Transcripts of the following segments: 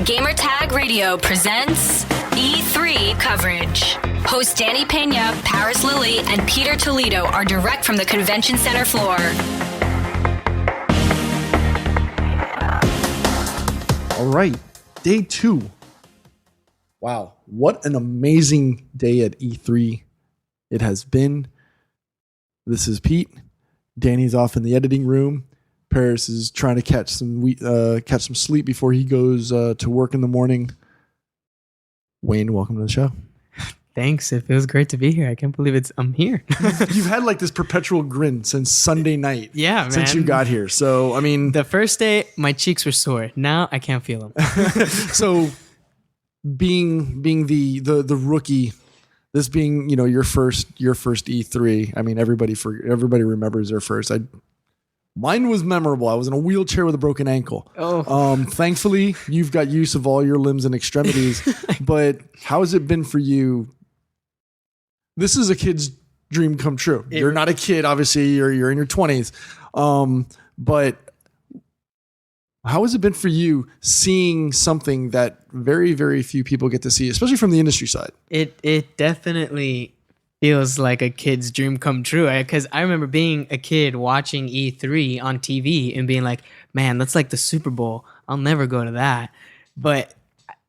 Gamertag Radio presents E3 coverage. Hosts Danny Pena, Paris Lilly, and Peter Toledo are direct from the convention center floor. All right, day 2. Wow, what an amazing day at E3 it has been. This is Pete. Danny's off in the editing room. Paris is trying to catch some sleep before he goes to work in the morning. Wayne, welcome to the show. Thanks. It feels great to be here. I can't believe I'm here. You've had like this perpetual grin since Sunday night. Yeah, man. Since you got here. So, I mean, the first day my cheeks were sore. Now I can't feel them. So, being the rookie, this being, you know, your first E3. I mean, everybody remembers their first. Mine was memorable. I was in a wheelchair with a broken ankle. Oh. Thankfully, you've got use of all your limbs and extremities. But how has it been for you? This is a kid's dream come true. You're not a kid, obviously. You're in your 20s. But how has it been for you seeing something that very, very few people get to see, especially from the industry side? It definitely feels like a kid's dream come true, because I remember being a kid watching E3 on TV and being like, man, that's like the Super Bowl. I'll never go to that. But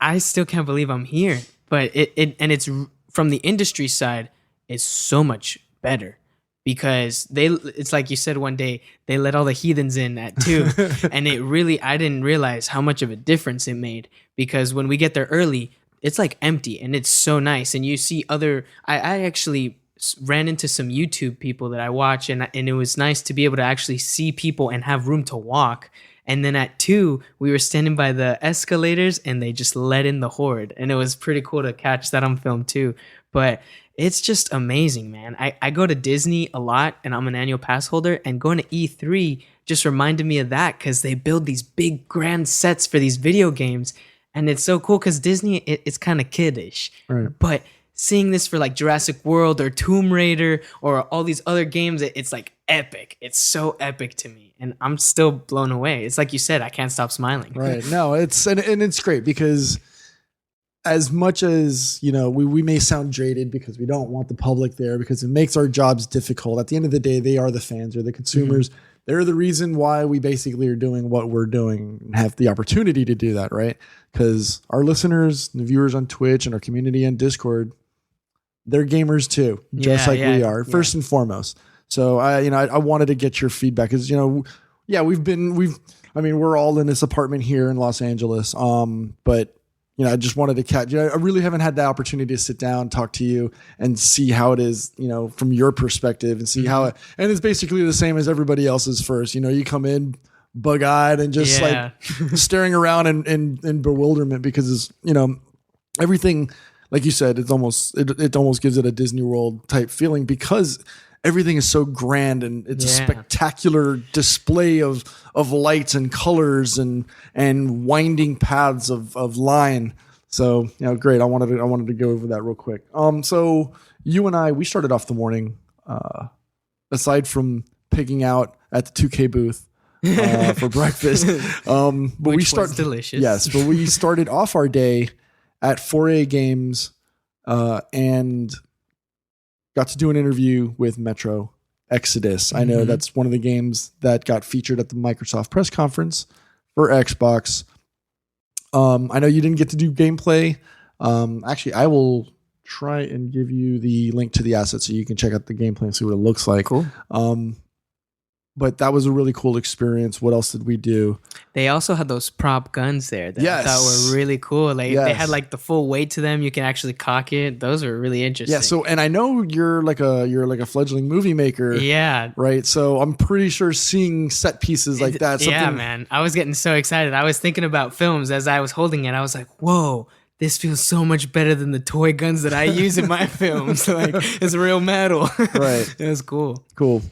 I still can't believe I'm here. But it's from the industry side, it's so much better, because it's like you said one day, they let all the heathens in at 2. And I didn't realize how much of a difference it made, because when we get there early, it's like empty and it's so nice. And you see I actually ran into some YouTube people that I watch, and it was nice to be able to actually see people and have room to walk. And then at 2, we were standing by the escalators and they just let in the horde. And it was pretty cool to catch that on film too. But it's just amazing, man. I go to Disney a lot and I'm an annual pass holder, and going to E3 just reminded me of that, because they build these big grand sets for these video games. And it's so cool because Disney, it's kind of kiddish. Right. But seeing this for like Jurassic World or Tomb Raider or all these other games, it's like epic. It's so epic to me. And I'm still blown away. It's like you said, I can't stop smiling. Right. No, it's great, because as much as, you know, we may sound jaded because we don't want the public there, because it makes our jobs difficult. At the end of the day, they are the fans or the consumers. Mm-hmm. They're the reason why we basically are doing what we're doing and have the opportunity to do that, right? Because our listeners, the viewers on Twitch and our community on Discord, they're gamers too, just like we are, first and foremost. So I wanted to get your feedback, because, you know, we're all in this apartment here in Los Angeles. But you know, I just wanted to catch you. I really haven't had the opportunity to sit down, talk to you, and see how it is, you know, from your perspective, and see how and it's basically the same as everybody else's first. You know, you come in bug-eyed and just like staring around in bewilderment, because it's, you know, everything, like you said, it almost gives it a Disney World type feeling, because everything is so grand and it's a spectacular display of lights and colors and winding paths of line. So, you know, great. I wanted to go over that real quick. So you and we started off the morning, aside from pigging out at the 2K booth for breakfast. But Which was delicious. Yes, but we started off our day at 4A Games and got to do an interview with Metro Exodus. I know that's one of the games that got featured at the Microsoft press conference for Xbox. I know you didn't get to do gameplay. Actually, I will try and give you the link to the asset so you can check out the gameplay and see what it looks like. Cool. But that was a really cool experience. What else did we do? They also had those prop guns there that I thought were really cool. Like they had like the full weight to them. You can actually cock it. Those are really interesting. Yeah. So, and I know you're like a fledgling movie maker. Yeah. Right. So I'm pretty sure seeing set pieces like that. Yeah, man. I was getting so excited. I was thinking about films as I was holding it. I was like, whoa, this feels so much better than the toy guns that I use in my films. Like, it's real metal. Right. It was cool. Cool.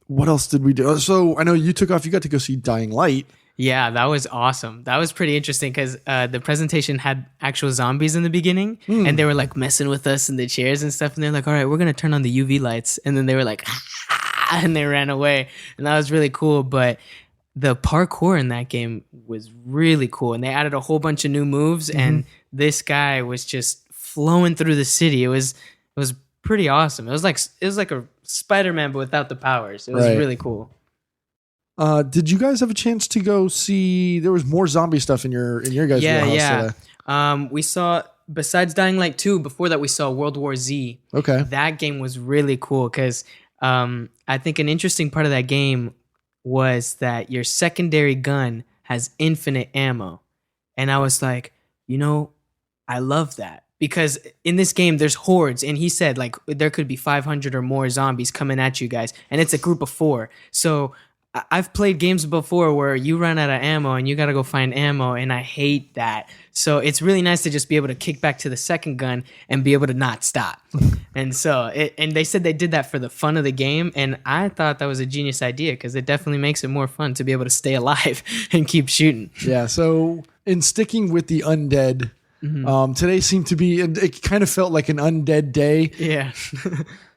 What else did we do? So I know you took off. You got to go see Dying Light. Yeah, that was awesome. That was pretty interesting because the presentation had actual zombies in the beginning, and they were like messing with us in the chairs and stuff. And they're like, "All right, we're gonna turn on the UV lights," and then they were like, and they ran away, and that was really cool. But the parkour in that game was really cool, and they added a whole bunch of new moves, and this guy was just flowing through the city. It was pretty awesome. It was like a Spider-Man but without the powers. It was really cool. Did you guys have a chance to go see? There was more zombie stuff in your guys' wheelhouse today. We saw, besides Dying Light 2, before that we saw World War Z. Okay, that game was really cool because I think an interesting part of that game was that your secondary gun has infinite ammo, and I was like, I love that. Because in this game, there's hordes, and he said, like, there could be 500 or more zombies coming at you guys, and it's a group of 4. So I've played games before where you run out of ammo, and you got to go find ammo, and I hate that. So it's really nice to just be able to kick back to the second gun and be able to not stop. And so, and they said they did that for the fun of the game, and I thought that was a genius idea because it definitely makes it more fun to be able to stay alive and keep shooting. Yeah, so in sticking with the undead, today seemed to be, it kind of felt like an undead day. Yeah.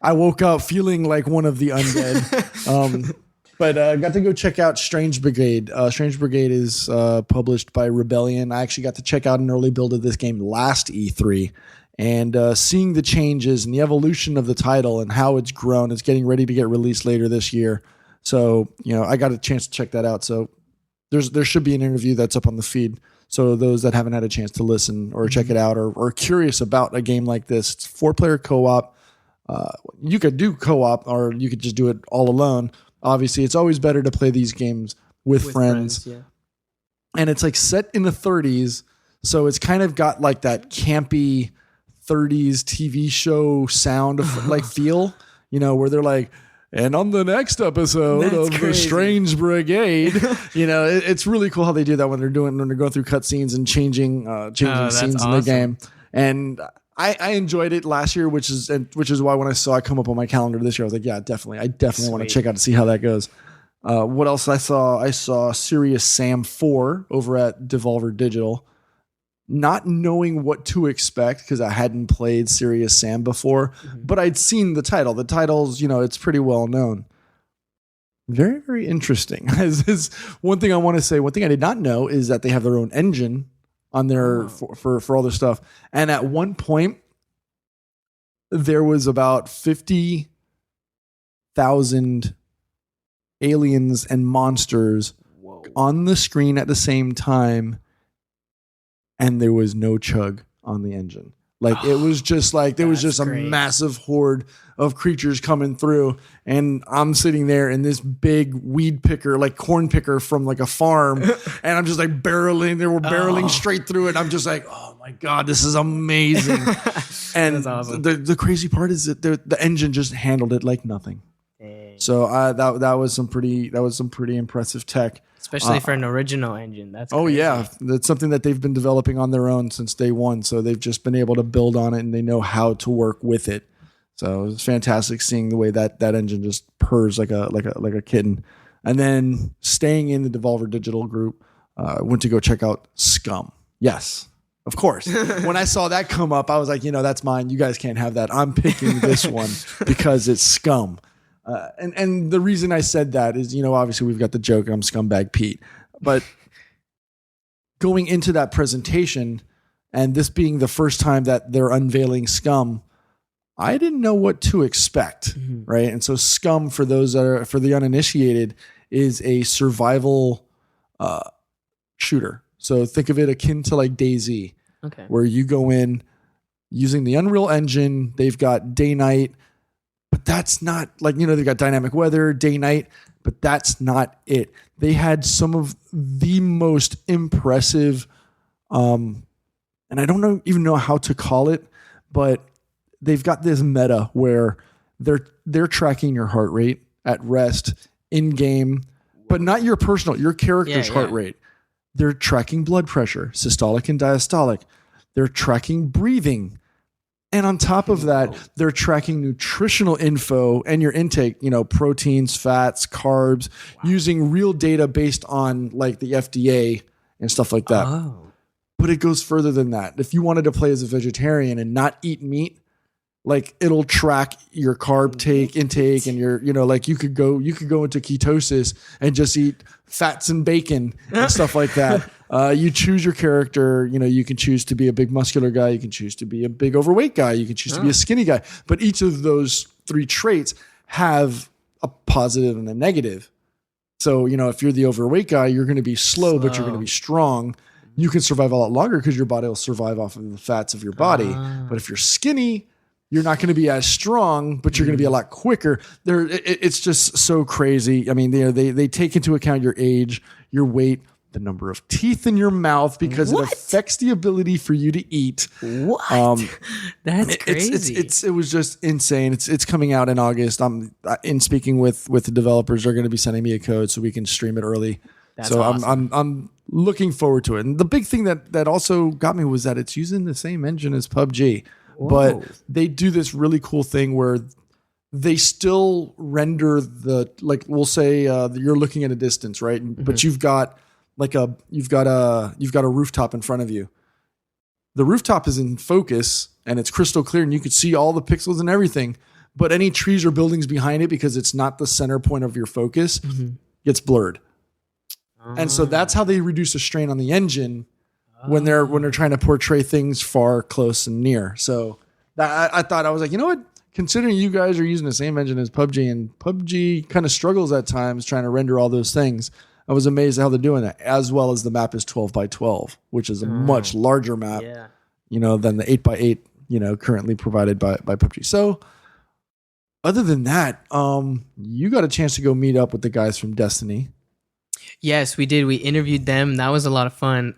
I woke up feeling like one of the undead. But got to go check out Strange Brigade. Strange Brigade is published by Rebellion. I actually got to check out an early build of this game last E3. And seeing the changes and the evolution of the title and how it's grown, it's getting ready to get released later this year. So, I got a chance to check that out. So there should be an interview that's up on the feed. So those that haven't had a chance to listen or check it out or curious about a game like this, it's 4-player co-op. You could do co-op or you could just do it all alone. Obviously, it's always better to play these games with friends. Yeah. And it's like set in the 30s. So it's kind of got like that campy 30s TV show sound of like feel, where they're like, and on the next episode the Strange Brigade, it's really cool how they do that when they're going through cutscenes and changing scenes in the game. And I enjoyed it last year, which is why when I saw it come up on my calendar this year, I was like, yeah, definitely. I definitely want to check out to see how that goes. What else I saw? I saw Serious Sam 4 over at Devolver Digital. Not knowing what to expect because I hadn't played Serious Sam before, but I'd seen the title. The title's, it's pretty well known. Very, very interesting. Is one thing I want to say. One thing I did not know is that they have their own engine on their for all their stuff. And at one point, there was about 50,000 aliens and monsters on the screen at the same time. And there was no chug on the engine. Like it was just like there was just a massive horde of creatures coming through, and I'm sitting there in this big weed picker, like corn picker from like a farm, and I'm just like barreling. They were barreling straight through it. I'm just like, oh my god, this is amazing. And that's awesome. The crazy part is that the engine just handled it like nothing. So that was some pretty impressive tech. Especially for an original engine. That's crazy. Oh, yeah. That's something that they've been developing on their own since day one. So they've just been able to build on it and they know how to work with it. So it's fantastic seeing the way that engine just purrs like a kitten. And then staying in the Devolver Digital group, went to go check out Scum. Yes, of course. When I saw that come up, I was like, that's mine. You guys can't have that. I'm picking this one because it's Scum. And the reason I said that is, obviously we've got the joke, I'm Scumbag Pete. But going into that presentation and this being the first time that they're unveiling Scum, I didn't know what to expect, right? And so Scum, for the uninitiated, is a survival shooter. So think of it akin to like DayZ, where you go in using the Unreal Engine. They've got day-night. But that's not like, they've got dynamic weather, day, night, but that's not it. They had some of the most impressive, and I don't even know how to call it, but they've got this meta where they're tracking your heart rate at rest in game, but not your character's heart rate. They're tracking blood pressure, systolic and diastolic. They're tracking breathing. And on top of that, they're tracking nutritional info and your intake, proteins, fats, carbs, using real data based on like the FDA and stuff like that. Oh. But it goes further than that. If you wanted to play as a vegetarian and not eat meat, like it'll track your carb intake and your, like you could go into ketosis and just eat fats and bacon and stuff like that. You choose your character, you can choose to be a big muscular guy. You can choose to be a big overweight guy. You can choose to be a skinny guy, but each of those 3 traits have a positive and a negative. So, if you're the overweight guy, you're going to be slow, but you're going to be strong. You can survive a lot longer because your body will survive off of the fats of your body. But if you're skinny, you're not going to be as strong, but you're going to be a lot quicker. It's just so crazy. I mean, they take into account your age, your weight, the number of teeth in your mouth, because it affects the ability for you to eat. What? That's crazy. It was just insane. It's coming out in August. I'm in speaking with the developers. They're going to be sending me a code so we can stream it early. That's awesome. I'm looking forward to it. And the big thing that also got me was that it's using the same engine as PUBG. Whoa. But they do this really cool thing where they still render we'll say you're looking at a distance, right? Mm-hmm. But you've got a rooftop in front of you. The rooftop is in focus and it's crystal clear and you can see all the pixels and everything, but any trees or buildings behind it, because it's not the center point of your focus, gets blurred. And so that's how they reduce the strain on the engine when they're trying to portray things far, close, and near. So I thought, I was like, you know what? Considering you guys are using the same engine as PUBG, and PUBG kind of struggles at times trying to render all those things, I was amazed at how they're doing that. As well as the map is 12 by 12, which is a much larger map, than the 8 by 8, currently provided by PUBG. So other than that, you got a chance to go meet up with the guys from Destiny. Yes, we did. We interviewed them. That was a lot of fun.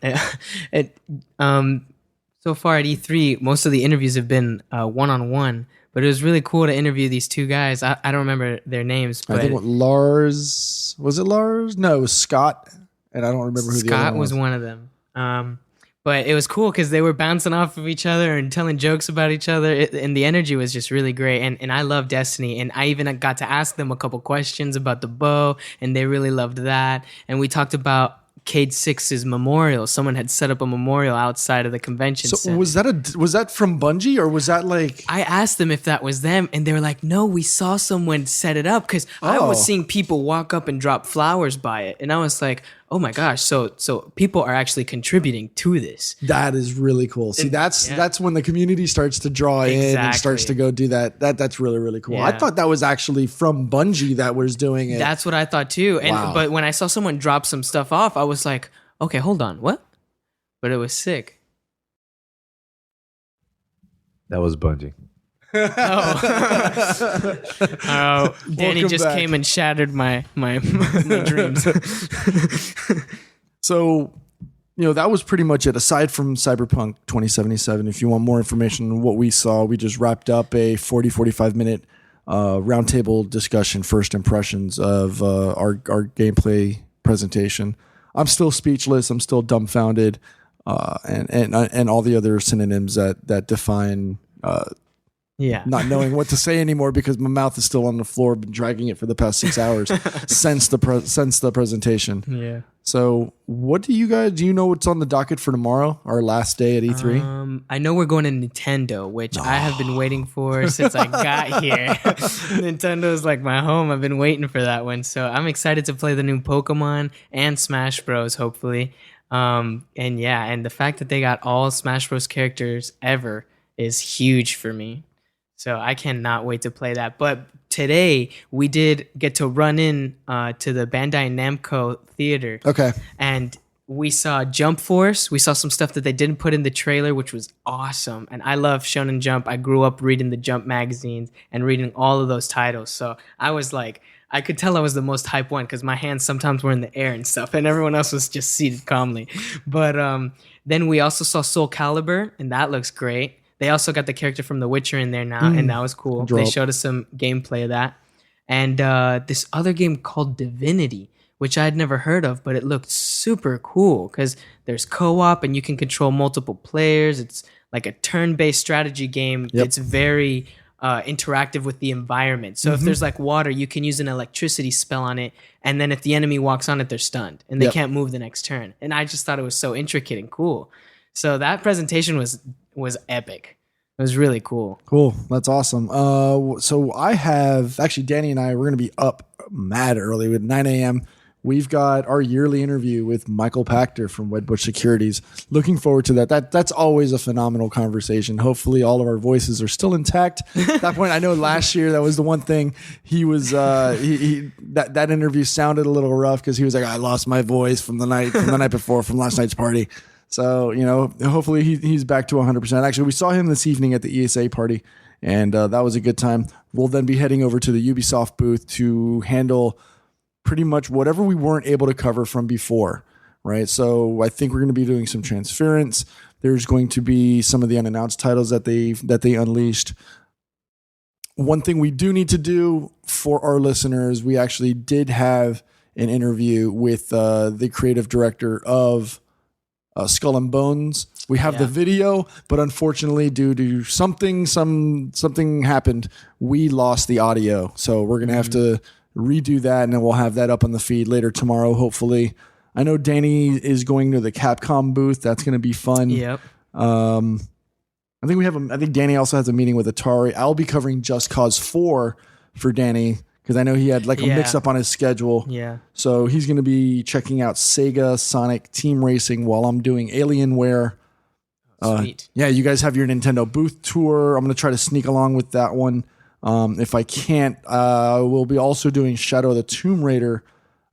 So far at E3, most of the interviews have been one-on-one, but it was really cool to interview these 2 guys. I don't remember their names. But I think Lars, was it Lars? No, it was Scott, and I don't remember who the other one was. Scott was one of them. But it was cool because they were bouncing off of each other and telling jokes about each other. And the energy was just really great. And I love Destiny. And I even got to ask them a couple questions about the bow, and they really loved that. And we talked about Cade 6's memorial. Someone had set up a memorial outside of the convention center. Was that from Bungie, or was that like... I asked them if that was them, and they were like, no, we saw someone set it up, because I was seeing people walk up and drop flowers by it. And I was like, oh my gosh, so people are actually contributing to this. That is really cool. See, that's when the community starts to draw in and starts to go do that. That's really, really cool. Yeah. I thought that was actually from Bungie that was doing it. That's what I thought too. But when I saw someone drop some stuff off, I was like, okay, hold on, what? But it was sick. That was Bungie. Danny just came and shattered my dreams. So, that was pretty much it. Aside from Cyberpunk 2077, if you want more information on what we saw, we just wrapped up a 45 minute roundtable discussion, first impressions of our gameplay presentation. I'm still speechless. I'm still dumbfounded, and all the other synonyms that define. Not knowing what to say anymore because my mouth is still on the floor. Been dragging it for the past 6 hours since the presentation. Yeah. So, what do you know what's on the docket for tomorrow, our last day at E3? I know we're going to Nintendo, which I have been waiting for since I got here. Nintendo is like my home. I've been waiting for that one, so I'm excited to play the new Pokemon and Smash Bros. Hopefully, and the fact that they got all Smash Bros. Characters ever is huge for me. So I cannot wait to play that. But today we did get to run in to the Bandai Namco theater. Okay. And we saw Jump Force. We saw some stuff that they didn't put in the trailer, which was awesome. And I love Shonen Jump. I grew up reading the Jump magazines and reading all of those titles. So I was like, I could tell I was the most hype one because my hands sometimes were in the air and stuff, and everyone else was just seated calmly. But then we also saw Soul Calibur, and that looks great. They also got the character from The Witcher in there now, and that was cool. They showed us some gameplay of that. And this other game called Divinity, which I had never heard of, but it looked super cool because there's co-op and you can control multiple players. It's like a turn-based strategy game. Yep. It's very interactive with the environment. So if there's like water, you can use an electricity spell on it, and then if the enemy walks on it, they're stunned, and they can't move the next turn. And I just thought it was so intricate and cool. So that presentation was epic. It was really cool. Cool. That's awesome. So I have actually Danny and I, we're going to be up mad early at 9 a.m. We've got our yearly interview with Michael Pachter from Wedbush Securities. Looking forward to that. That's always a phenomenal conversation. Hopefully all of our voices are still intact. At that point, I know last year that was the one thing he was, that interview sounded a little rough because he was like, I lost my voice from the night before, from last night's party. So, hopefully he's back to 100%. Actually, we saw him this evening at the ESA party, and that was a good time. We'll then be heading over to the Ubisoft booth to handle pretty much whatever we weren't able to cover from before, right? So I think we're going to be doing some transference. There's going to be some of the unannounced titles that they unleashed. One thing we do need to do for our listeners, we actually did have an interview with the creative director of Skull and Bones. We have the video, but unfortunately, due to something happened, we lost the audio. So we're gonna have to redo that, and then we'll have that up on the feed later tomorrow, hopefully. I know Danny is going to the Capcom booth. That's gonna be fun. Yep. I think Danny also has a meeting with Atari. I'll be covering Just Cause 4 for Danny, because I know he had a mix up on his schedule. Yeah. So he's going to be checking out Sega Sonic Team Racing while I'm doing Alienware. Sweet. Yeah, you guys have your Nintendo booth tour. I'm going to try to sneak along with that one. If I can't, we'll be also doing Shadow of the Tomb Raider.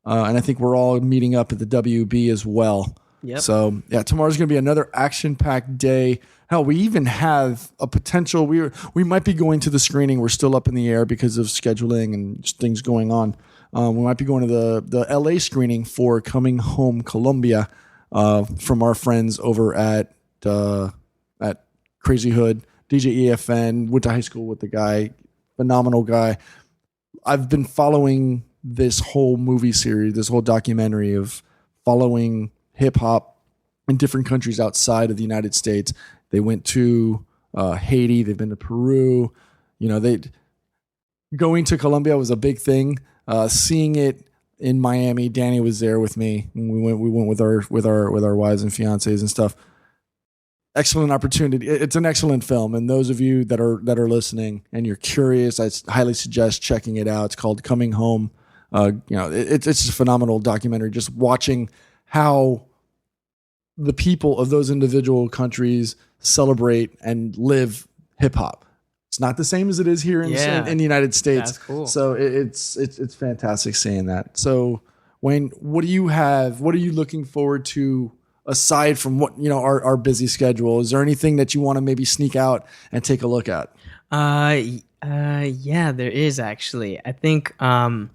And I think we're all meeting up at the WB as well. Yep. So yeah, tomorrow's going to be another action-packed day. Hell, we even have a potential. We might be going to the screening. We're still up in the air because of scheduling and just things going on. We might be going to the LA screening for Coming Home Colombia from our friends over at Crazy Hood. DJ EFN, went to high school with the guy, phenomenal guy. I've been following this whole movie series, this whole documentary of following hip hop in different countries outside of the United States. They went to Haiti. They've been to Peru. Going to Colombia was a big thing. Seeing it in Miami, Danny was there with me. And we went with our wives and fiancés and stuff. Excellent opportunity. It's an excellent film, and those of you that are listening and you're curious, I highly suggest checking it out. It's called Coming Home. It's a phenomenal documentary. Just watching how the people of those individual countries celebrate and live hip hop. It's not the same as it is here in the United States. That's cool. So it's fantastic seeing that. So Wayne, what do you have? What are you looking forward to aside from what, our busy schedule? Is there anything that you want to maybe sneak out and take a look at? Yeah, there is actually. I think I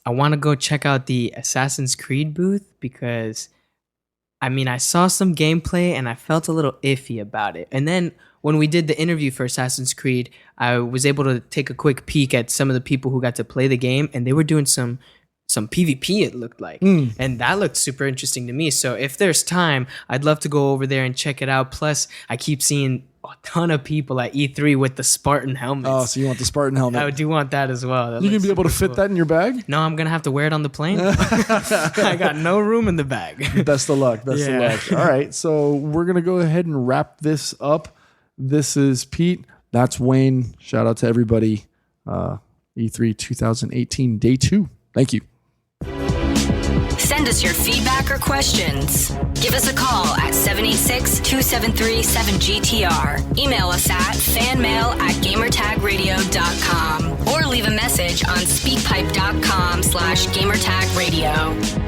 want to go check out the Assassin's Creed booth because I saw some gameplay and I felt a little iffy about it. And then when we did the interview for Assassin's Creed, I was able to take a quick peek at some of the people who got to play the game, and they were doing some PvP, it looked like. And that looked super interesting to me. So if there's time, I'd love to go over there and check it out. Plus, I keep seeing a ton of people at E3 with the Spartan helmets. Oh, so you want the Spartan helmet? I do want that as well. You gonna be able to fit that in your bag? No, I'm gonna have to wear it on the plane. I got no room in the bag. Best of luck. Best of luck. All right, so we're gonna go ahead and wrap this up. This is Pete. That's Wayne. Shout out to everybody. E3 2018 Day 2. Thank you. Send us your feedback or questions. Give us a call at 786-273-7GTR. Email us at fanmail@gamertagradio.com or leave a message on speakpipe.com/gamertagradio.